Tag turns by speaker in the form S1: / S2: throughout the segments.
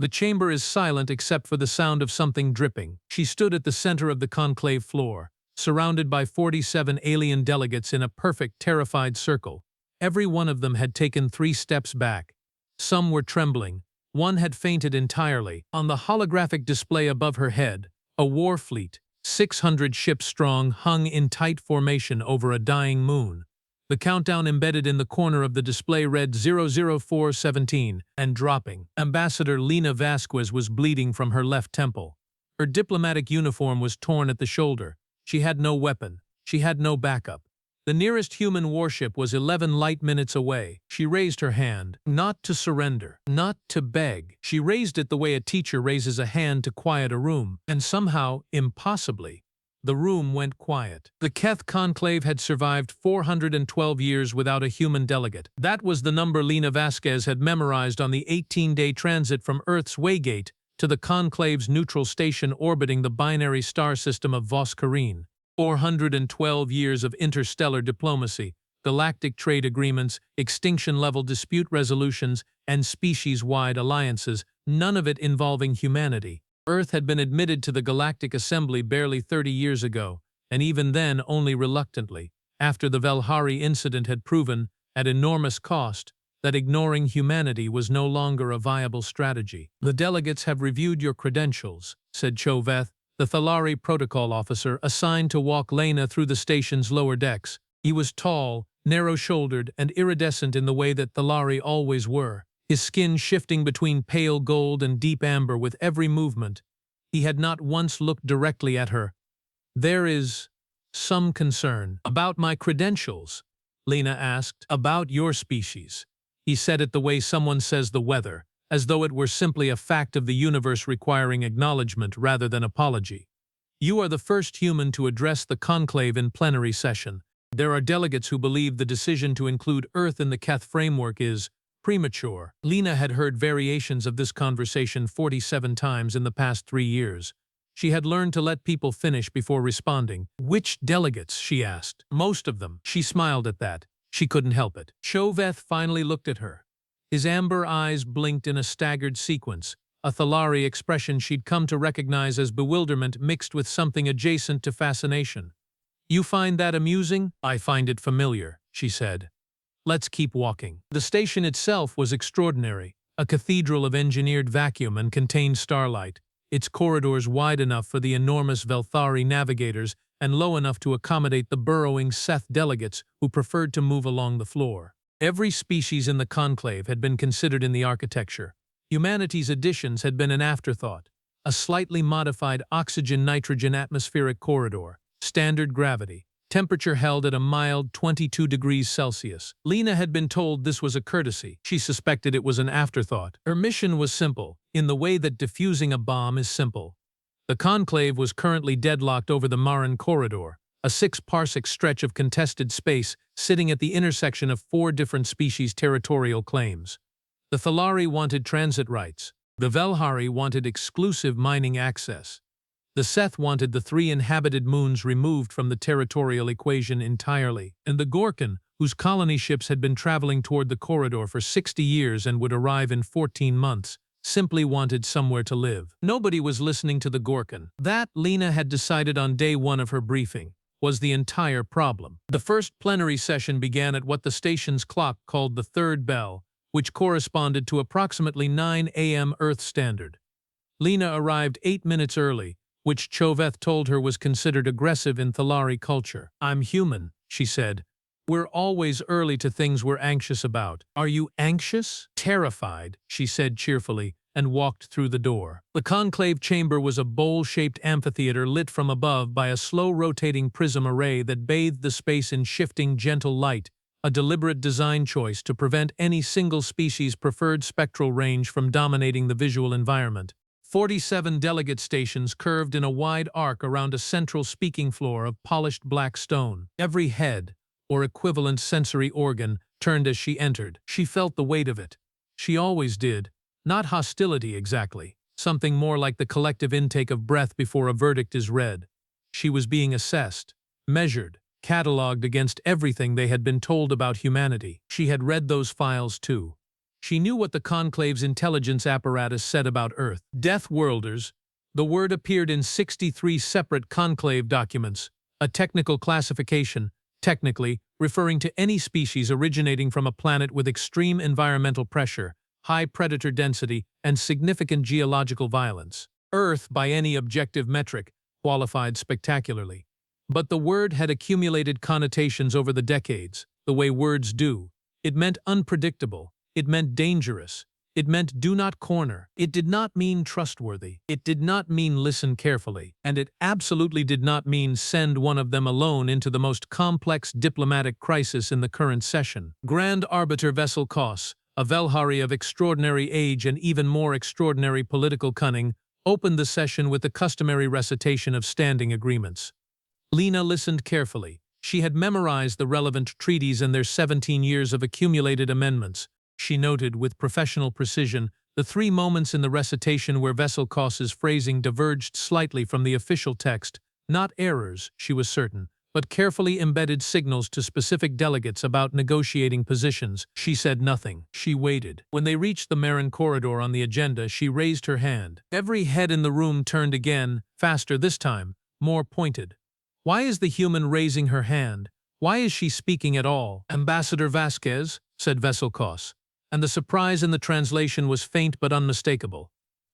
S1: The chamber is silent except for the sound of something dripping. She stood at the center of the conclave floor, surrounded by 47 alien delegates in a perfect, terrified circle. Every one of them had taken 3 steps back. Some were trembling. One had fainted entirely. On the holographic display above her head, a war fleet, 600 ships strong, hung in tight formation over a dying moon. The countdown embedded in the corner of the display read 00417 and dropping. Ambassador Lena Vasquez was bleeding from her left temple. Her diplomatic uniform was torn at the shoulder. She had no weapon. She had no backup. The nearest human warship was 11 light minutes away. She raised her hand, not to surrender, not to beg. She raised it the way a teacher raises a hand to quiet a room, and somehow, impossibly, the room went quiet. The Keth conclave had survived 412 years without a human delegate. That was the number Lena Vasquez had memorized on the 18-day transit from Earth's Waygate to the conclave's neutral station orbiting the binary star system of Voscarine. 412 years of interstellar diplomacy, galactic trade agreements, extinction-level dispute resolutions, and species-wide alliances, none of it involving humanity. Earth had been admitted to the Galactic Assembly barely 30 years ago, and even then only reluctantly, after the Velhari incident had proven, at enormous cost, that ignoring humanity was no longer a viable strategy. "The delegates have reviewed your credentials," said Choveth, the Thalari protocol officer assigned to walk Lena through the station's lower decks. He was tall, narrow-shouldered, and iridescent in the way that Thalari always were, his skin shifting between pale gold and deep amber with every movement. He had not once looked directly at her. "There is some concern." "About my credentials?" Lena asked. "About your species." He said it the way someone says the weather, as though it were simply a fact of the universe requiring acknowledgement rather than apology. "You are the first human to address the conclave in plenary session. There are delegates who believe the decision to include Earth in the Keth framework is premature." Lena had heard variations of this conversation 47 times in the past 3 years. She had learned to let people finish before responding. "Which delegates?" she asked. "Most of them." She smiled at that. She couldn't help it. Choveth finally looked at her. His amber eyes blinked in a staggered sequence, a Thalari expression she'd come to recognize as bewilderment mixed with something adjacent to fascination. "You find that amusing?" "I find it familiar," she said. "Let's keep walking." The station itself was extraordinary, a cathedral of engineered vacuum and contained starlight, its corridors wide enough for the enormous Velthari navigators and low enough to accommodate the burrowing Seth delegates who preferred to move along the floor. Every species in the conclave had been considered in the architecture. Humanity's additions had been an afterthought. A slightly modified oxygen-nitrogen atmospheric corridor, standard gravity, temperature held at a mild 22 degrees Celsius. Lena had been told this was a courtesy. She suspected it was an afterthought. Her mission was simple, in the way that defusing a bomb is simple. The conclave was currently deadlocked over the Marin Corridor, a 6-parsec stretch of contested space sitting at the intersection of 4 different species' territorial claims. The Thalari wanted transit rights. The Velhari wanted exclusive mining access. The Seth wanted the 3 inhabited moons removed from the territorial equation entirely. And the Gorkan, whose colony ships had been traveling toward the corridor for 60 years and would arrive in 14 months, simply wanted somewhere to live. Nobody was listening to the Gorkan. That, Lena had decided on day 1 of her briefing, was the entire problem. The first plenary session began at what the station's clock called the 3rd bell, which corresponded to approximately 9 a.m. Earth Standard. Lena arrived 8 minutes early, which Choveth told her was considered aggressive in Thalari culture. "I'm human," she said. "We're always early to things we're anxious about." "Are you anxious?" "Terrified," she said cheerfully, and walked through the door. The conclave chamber was a bowl-shaped amphitheater lit from above by a slow-rotating prism array that bathed the space in shifting, gentle light, a deliberate design choice to prevent any single species' preferred spectral range from dominating the visual environment. 47 delegate stations curved in a wide arc around a central speaking floor of polished black stone. Every head, or equivalent sensory organ, turned as she entered. She felt the weight of it. She always did. Not hostility exactly, something more like the collective intake of breath before a verdict is read. She was being assessed, measured, catalogued against everything they had been told about humanity. She had read those files too. She knew what the Conclave's intelligence apparatus said about Earth. Deathworlders. The word appeared in 63 separate Conclave documents, a technical classification, technically, referring to any species originating from a planet with extreme environmental pressure, high predator density, and significant geological violence. Earth, by any objective metric, qualified spectacularly. But the word had accumulated connotations over the decades, the way words do. It meant unpredictable. It meant dangerous. It meant do not corner. It did not mean trustworthy. It did not mean listen carefully. And it absolutely did not mean send one of them alone into the most complex diplomatic crisis in the current session. Grand Arbiter Vessel Kos, a Velhari of extraordinary age and even more extraordinary political cunning, opened the session with the customary recitation of standing agreements. Lena listened carefully. She had memorized the relevant treaties and their 17 years of accumulated amendments. She noted with professional precision the 3 moments in the recitation where Vessel Kos's phrasing diverged slightly from the official text, not errors, she was certain, but carefully embedded signals to specific delegates about negotiating positions. She said nothing. She waited. When they reached the Marin corridor on the agenda, she raised her hand. Every head in the room turned again, faster this time, more pointed. Why is the human raising her hand? Why is she speaking at all? Ambassador Vasquez, said Vessel Kos, and the surprise in the translation was faint but unmistakable.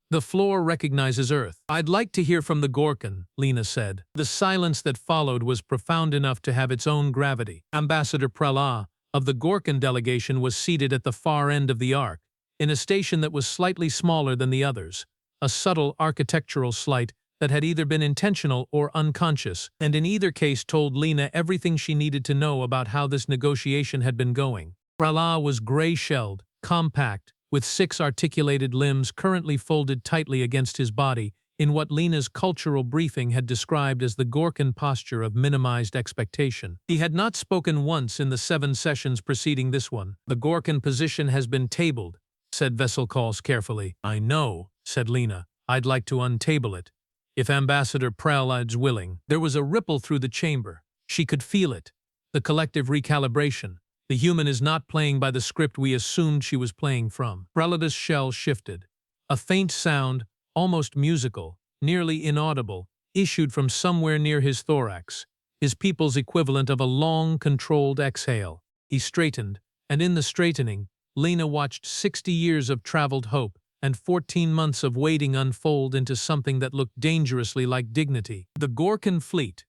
S1: The floor recognizes Earth. I'd like to hear from the Gorkan, Lena said. The silence that followed was profound enough to have its own gravity. Ambassador Prela, of the Gorkan delegation, was seated at the far end of the arc, in a station that was slightly smaller than the others, a subtle architectural slight that had either been intentional or unconscious, and in either case told Lena everything she needed to know about how this negotiation had been going. Prela was gray-shelled, compact, with 6 articulated limbs currently folded tightly against his body in what Lena's cultural briefing had described as the Gorkan posture of minimized expectation. He had not spoken once in the 7 sessions preceding this one. The Gorkan position has been tabled, said Vessel Kos carefully. I know, said Lena. I'd like to untable it. If Ambassador Pralad's willing. There was a ripple through the chamber. She could feel it. The collective recalibration. The human is not playing by the script we assumed she was playing from. Prelada's shell shifted. A faint sound, almost musical, nearly inaudible, issued from somewhere near his thorax, his people's equivalent of a long, controlled exhale. He straightened, and in the straightening, Lena watched 60 years of traveled hope and 14 months of waiting unfold into something that looked dangerously like dignity. The Gorkan fleet,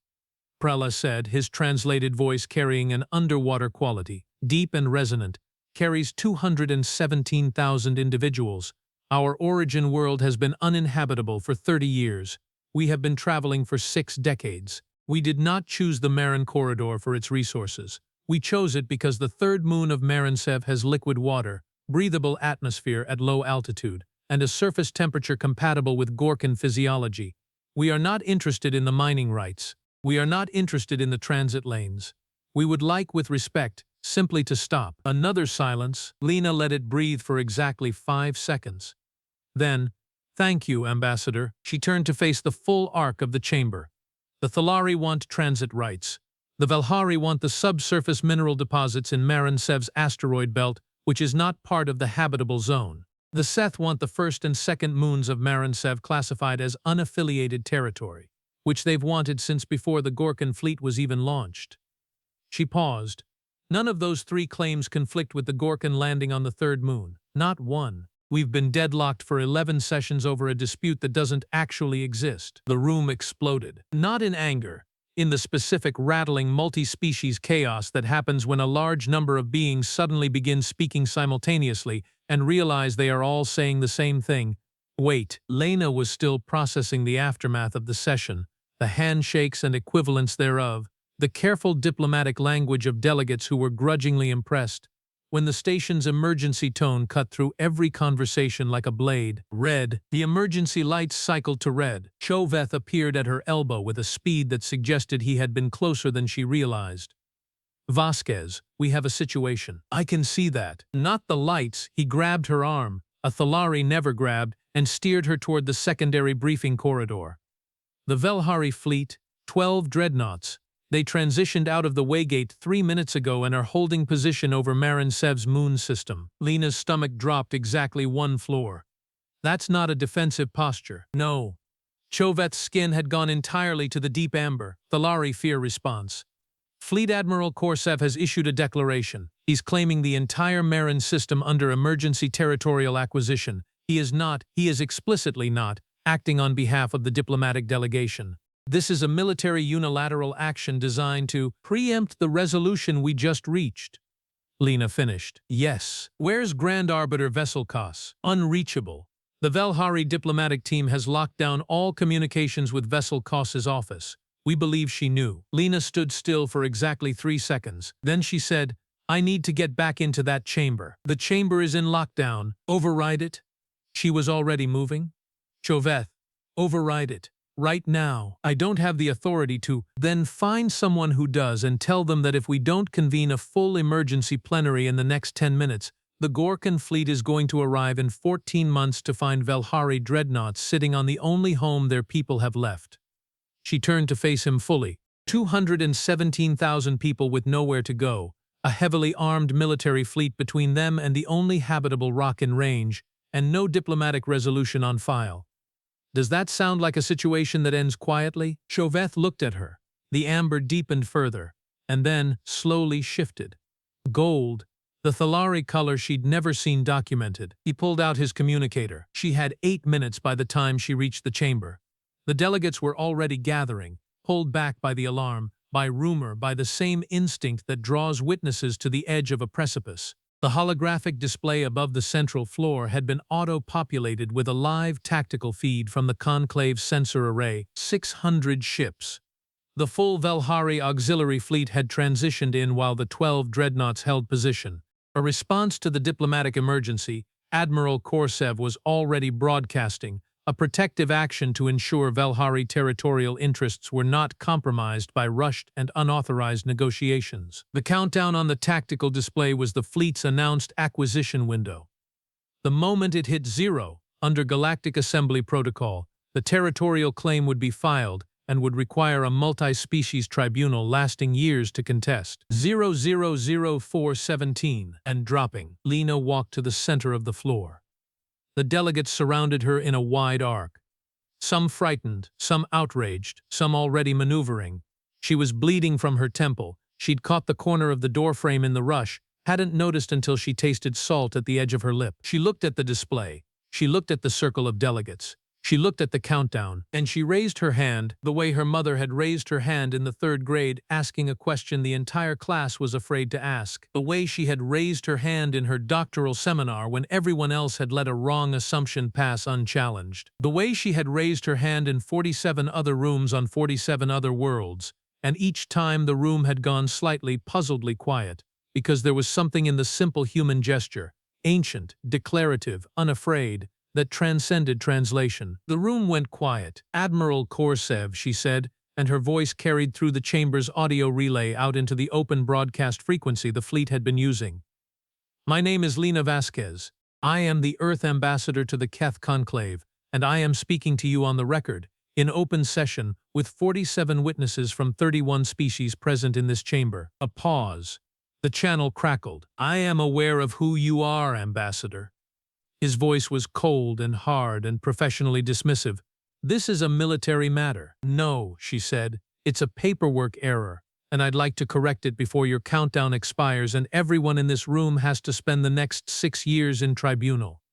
S1: Prela said, his translated voice carrying an underwater quality, deep and resonant, carries 217,000 individuals. Our origin world has been uninhabitable for 30 years. We have been traveling for 6 decades. We did not choose the Marin corridor for its resources. We chose it because the 3rd moon of Marinsev has liquid water, breathable atmosphere at low altitude, and a surface temperature compatible with Gorkan physiology. We are not interested in the mining rights. We are not interested in the transit lanes. We would like, with respect, simply to stop. Another silence. Lena let it breathe for exactly 5 seconds. Then, thank you, Ambassador. She turned to face the full arc of the chamber. The Thalari want transit rights. The Velhari want the subsurface mineral deposits in Marinsev's asteroid belt, which is not part of the habitable zone. The Seth want the 1st and 2nd moons of Marinsev classified as unaffiliated territory, which they've wanted since before the Gorkan fleet was even launched. She paused. None of those 3 claims conflict with the Gorkan landing on the 3rd moon. Not one. We've been deadlocked for 11 sessions over a dispute that doesn't actually exist. The room exploded. Not in anger. In the specific rattling multi-species chaos that happens when a large number of beings suddenly begin speaking simultaneously and realize they are all saying the same thing. Wait. Lena was still processing the aftermath of the session, the handshakes and equivalents thereof, the careful diplomatic language of delegates who were grudgingly impressed, when the station's emergency tone cut through every conversation like a blade. Red. The emergency lights cycled to red. Chauveth appeared at her elbow with a speed that suggested he had been closer than she realized. Vasquez, we have a situation. I can see that. Not the lights. He grabbed her arm, a Thalari never grabbed, and steered her toward the secondary briefing corridor. The Velhari fleet, 12 dreadnoughts, They transitioned out of the waygate 3 minutes ago and are holding position over Marin Sev's moon system. Lena's stomach dropped exactly 1 floor. That's not a defensive posture. No. Chauvet's skin had gone entirely to the deep amber. Thalari fear response. Fleet Admiral Korsev has issued a declaration. He's claiming the entire Marin system under emergency territorial acquisition. He is explicitly not, acting on behalf of the diplomatic delegation. This is a military unilateral action designed to preempt the resolution we just reached. Lena finished. Yes. Where's Grand Arbiter Vesselkos? Unreachable. The Velhari diplomatic team has locked down all communications with Vesselkos's office. We believe she knew. Lena stood still for exactly 3 seconds. Then she said, I need to get back into that chamber. The chamber is in lockdown. Override it? She was already moving? Chauvet, override it. Right now. I don't have the authority to. Then find someone who does and tell them that if we don't convene a full emergency plenary in the next 10 minutes, the Gorkan fleet is going to arrive in 14 months to find Velhari dreadnoughts sitting on the only home their people have left. She turned to face him fully. 217,000 people with nowhere to go, a heavily armed military fleet between them and the only habitable rock in range, and no diplomatic resolution on file. Does that sound like a situation that ends quietly? Chauvet looked at her. The amber deepened further, and then slowly shifted. Gold, the Thalari color she'd never seen documented. He pulled out his communicator. She had 8 minutes by the time she reached the chamber. The delegates were already gathering, pulled back by the alarm, by rumor, by the same instinct that draws witnesses to the edge of a precipice. The holographic display above the central floor had been auto-populated with a live tactical feed from the Conclave's sensor array, 600 ships. The full Velhari auxiliary fleet had transitioned in while the 12 dreadnoughts held position. A response to the diplomatic emergency, Admiral Korsev was already broadcasting, a protective action to ensure Velhari territorial interests were not compromised by rushed and unauthorized negotiations. The countdown on the tactical display was the fleet's announced acquisition window. The moment it hit 0, under Galactic Assembly Protocol, the territorial claim would be filed and would require a multi-species tribunal lasting years to contest. 000417 and dropping. Lena walked to the center of the floor. The delegates surrounded her in a wide arc. Some frightened, some outraged, some already maneuvering. She was bleeding from her temple. She'd caught the corner of the doorframe in the rush, hadn't noticed until she tasted salt at the edge of her lip. She looked at the display. She looked at the circle of delegates. She looked at the countdown, and she raised her hand, the way her mother had raised her hand in the 3rd grade, asking a question the entire class was afraid to ask. The way she had raised her hand in her doctoral seminar when everyone else had let a wrong assumption pass unchallenged. The way she had raised her hand in 47 other rooms on 47 other worlds, and each time the room had gone slightly puzzledly quiet, because there was something in the simple human gesture, ancient, declarative, unafraid, that transcended translation. The room went quiet. Admiral Korsev, she said, and her voice carried through the chamber's audio relay out into the open broadcast frequency the fleet had been using. My name is Lena Vasquez. I am the Earth Ambassador to the Keth Conclave, and I am speaking to you on the record, in open session, with 47 witnesses from 31 species present in this chamber. A pause. The channel crackled. I am aware of who you are, Ambassador. His voice was cold and hard and professionally dismissive. This is a military matter. No, she said. It's a paperwork error, and I'd like to correct it before your countdown expires and everyone in this room has to spend the next 6 years in tribunal.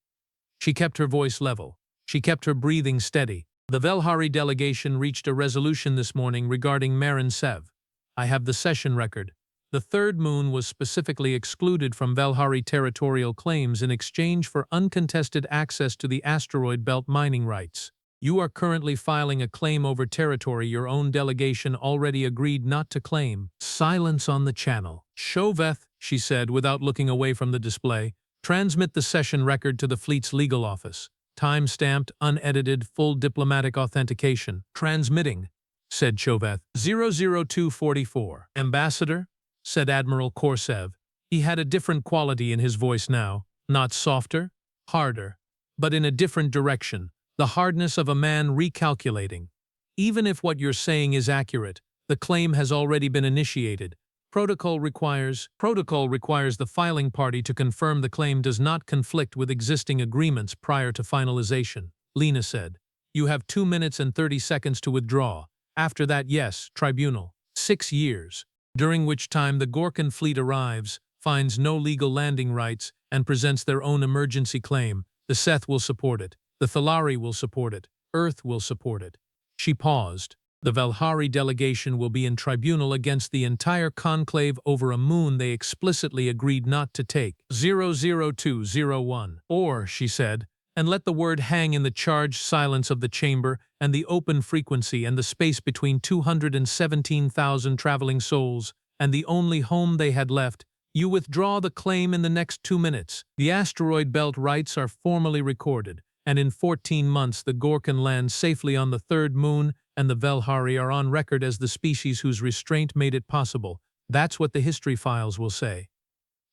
S1: She kept her voice level. She kept her breathing steady. The Velhari delegation reached a resolution this morning regarding Marin Sev. I have the session record. The 3rd moon was specifically excluded from Velhari territorial claims in exchange for uncontested access to the asteroid belt mining rights. You are currently filing a claim over territory your own delegation already agreed not to claim. Silence on the channel. Chauvet, she said without looking away from the display, transmit the session record to the fleet's legal office. Time-stamped, unedited, full diplomatic authentication. Transmitting, said Chauvet. 00244. Ambassador? Said Admiral Korsev. He had a different quality in his voice now, not softer, harder, but in a different direction, the hardness of a man recalculating. Even if what you're saying is accurate, The claim has already been initiated. Protocol requires the filing party to confirm the claim does not conflict with existing agreements prior to finalization, Lena said. You have 2 minutes and 30 seconds to withdraw. After that, yes, tribunal. 6 years. During which time the Gorkan fleet arrives, finds no legal landing rights, and presents their own emergency claim. The Seth will support it. The Thalari will support it. Earth will support it. She paused. The Velhari delegation will be in tribunal against the entire conclave over a moon they explicitly agreed not to take. 00201. Or, she said, and let the word hang in the charged silence of the chamber and the open frequency and the space between 217,000 traveling souls, and the only home they had left. You withdraw the claim in the next 2 minutes. The asteroid belt rights are formally recorded, and in 14 months the Gorkan lands safely on the third moon, and the Velhari are on record as the species whose restraint made it possible. That's what the history files will say.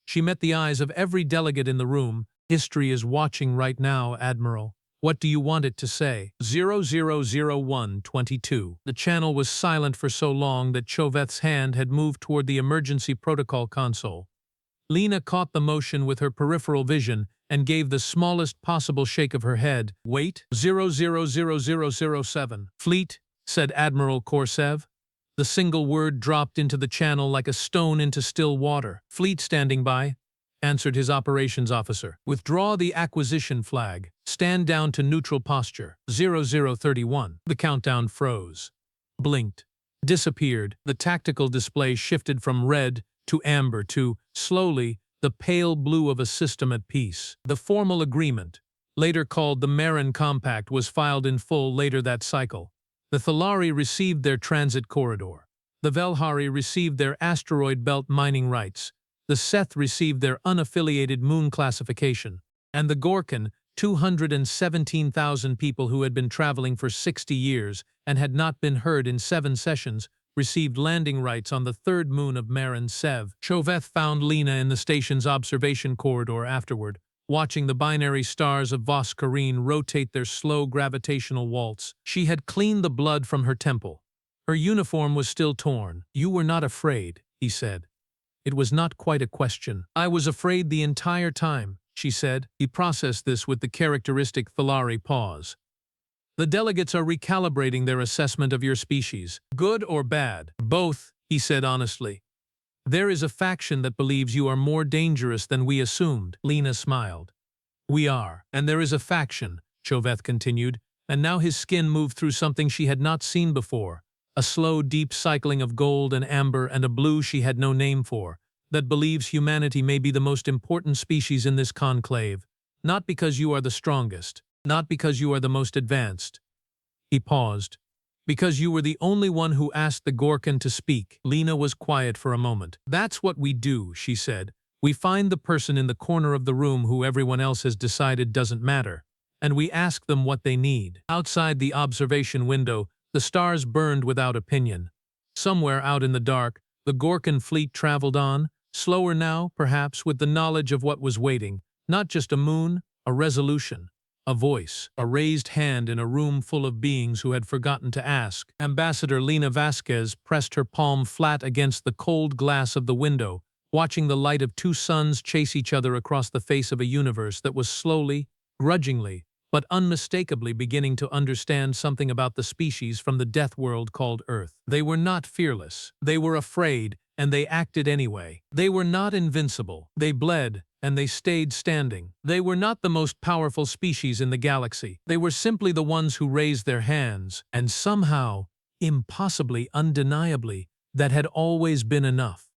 S1: She met the eyes of every delegate in the room. History is watching right now, Admiral. What do you want it to say? 000122. The channel was silent for so long that Choveth's hand had moved toward the emergency protocol console. Lena caught the motion with her peripheral vision and gave the smallest possible shake of her head. Wait. 000007. Fleet, said Admiral Korsev. The single word dropped into the channel like a stone into still water. Fleet standing by, answered his operations officer. Withdraw the acquisition flag. Stand down to neutral posture. 0031. The countdown froze. Blinked. Disappeared. The tactical display shifted from red to amber to, slowly, the pale blue of a system at peace. The formal agreement, later called the Marin Compact, was filed in full later that cycle. The Thalari received their transit corridor. The Velhari received their asteroid belt mining rights. The Seth received their unaffiliated moon classification. And the Gorkan, 217,000 people who had been traveling for 60 years and had not been heard in 7 sessions, received landing rights on the third moon of Marin Sev. Choveth found Lena in the station's observation corridor afterward, watching the binary stars of Voskareen rotate their slow gravitational waltz. She had cleaned the blood from her temple. Her uniform was still torn. You were not afraid, he said. It was not quite a question. I was afraid the entire time, she said. He processed this with the characteristic Thalari pause. The delegates are recalibrating their assessment of your species. Good or bad? Both, he said honestly. There is a faction that believes you are more dangerous than we assumed. Lena smiled. We are. And there is a faction, Choveth continued, and now his skin moved through something she had not seen before, a slow, deep cycling of gold and amber and a blue she had no name for, that believes humanity may be the most important species in this conclave, not because you are the strongest, not because you are the most advanced. He paused. Because you were the only one who asked the Gorkan to speak. Lena was quiet for a moment. That's what we do, she said. We find the person in the corner of the room who everyone else has decided doesn't matter, and we ask them what they need. Outside the observation window, the stars burned without opinion. Somewhere out in the dark, the Gorkan fleet traveled on, slower now, perhaps, with the knowledge of what was waiting. Not just a moon, a resolution. A voice, a raised hand in a room full of beings who had forgotten to ask. Ambassador Lena Vasquez pressed her palm flat against the cold glass of the window, watching the light of 2 suns chase each other across the face of a universe that was slowly, grudgingly, but unmistakably beginning to understand something about the species from the death world called Earth. They were not fearless. They were afraid, and they acted anyway. They were not invincible. They bled, and they stayed standing. They were not the most powerful species in the galaxy. They were simply the ones who raised their hands, and somehow, impossibly, undeniably, that had always been enough.